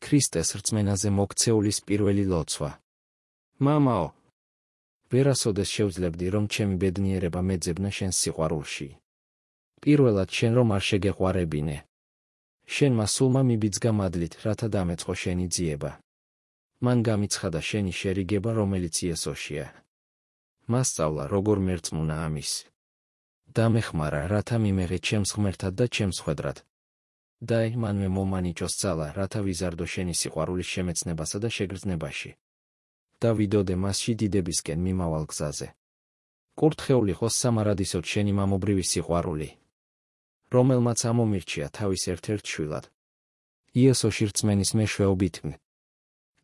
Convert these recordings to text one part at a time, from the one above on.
ქრისტეს რწმენაზე მოქცეულის პირველი ლოცვა. მამაო, ვერასოდეს შევძლებდი, რომ ჩემი ბედნიერება მეძებნა შენს სიყვარულში. პირველად შენ რომ არ შეგეყვარებინე. შენმა სულმა მიბიძგა მადლით, რათა დამეწყო შენი ძიება. მან გამიცხადა შენი შერიგება, რომელიც იესოშია. მასწავლა, როგორ მერწმუნა ამის. დამეხმარა, რათა მიმეღე ჩემს ღმერთად და ჩემს ხვედრად. და მანვე მომანიჭოს ძალა, რათა ვიზარდო შენი სიყვარულის შემეცნებასა და შეგრძნებაში. და ვიდოდე მასში დიდებისკენ მიმავალ გზაზე. კურთხეული ხოს სამარადისოდ შენი მამობრივი სიყვარული, რომელმაც ამომირჩია თავის ერთ-ერთ შვილად. იესოში რწმენის მეშვეობით.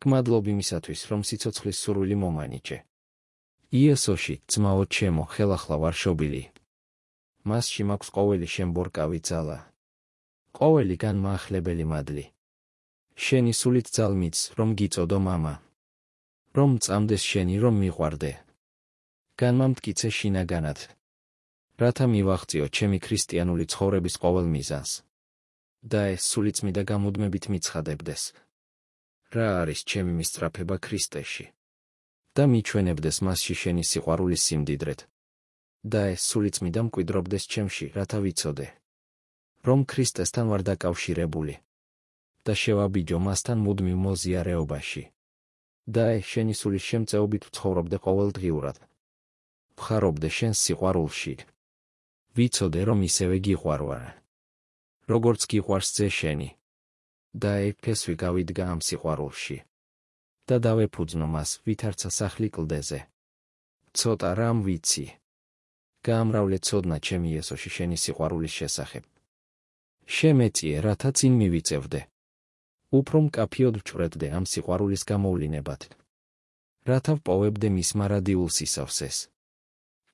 გმადლობ იმისათვის, რომ სიცოცხლის სურვილი მომანიჭე. იესოში, ძმაო ჩემო, ხელახლა ვარ შობილი. მასში მაქვს ყოველი შემბორკავი ძალა. ყოველი განმაახლებელი მადლი. შენი სულით ძალმიც, რომ გიწოდო მამა. რომ წამდეს შენი, რომ მიყვარდე. განმამტკიცე შინაგანად. რათა მივაღწიო ჩემი ქრისტიანული ცხოვრების ყოველ მიზანს. და ეს სულიწმიდა გამუდმებით მიცხადებდეს. რა არის ჩემი მისწრაფება ქრისტეში. და მიჩვენებდეს მასში შენი სიყვარულის სიმდიდრეთ. და ეს სულიწმიდა მკვიდრობდეს ჩემში, რათა ვიცოდე, რომ ქრისტესთან ვარ დაკავშირებული. და შევაბიჯო მასთან მუდმივ მოზიარეობაში. და შენი სულის შემწეობით ვცხოვრობდე ყოველდღიურად. ვხარობდე შენს სიყვარულში. ვიცოდე, რომ ისევე გიყვარვარ, როგორც გიყვარს ძე შენი. და ფესვი გავიდგა ამ სიყვარულში. და დავეფუძნო მას, ვითარცა სახლი კლდეზე. ცოტა რამ ვიცი. გაამრავლე ცოდნა ჩემი იესოში შენი სიყვარულის შესახებ. შემეწიე, რათა წინ მივიწევდე. უფრო მკაფიოდ ვჭვრეტდე ამ სიყვარულის გამოვლინებად. რათა ვპოვებდე მის მარადიულ სისავსეს.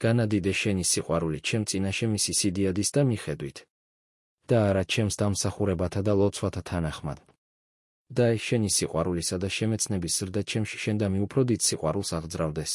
განადიდე შენი სიყვარული ჩემ წინაშე მისი სიდიადის და მიხედვით. და არა ჩემს დამსახურებათა და ლოცვათა თანახმად. და შენი სიყვარულისა და შემეცნების ზრდა ჩემში შენდამი უფრო დიდ სიყვარულს აღძრავდეს.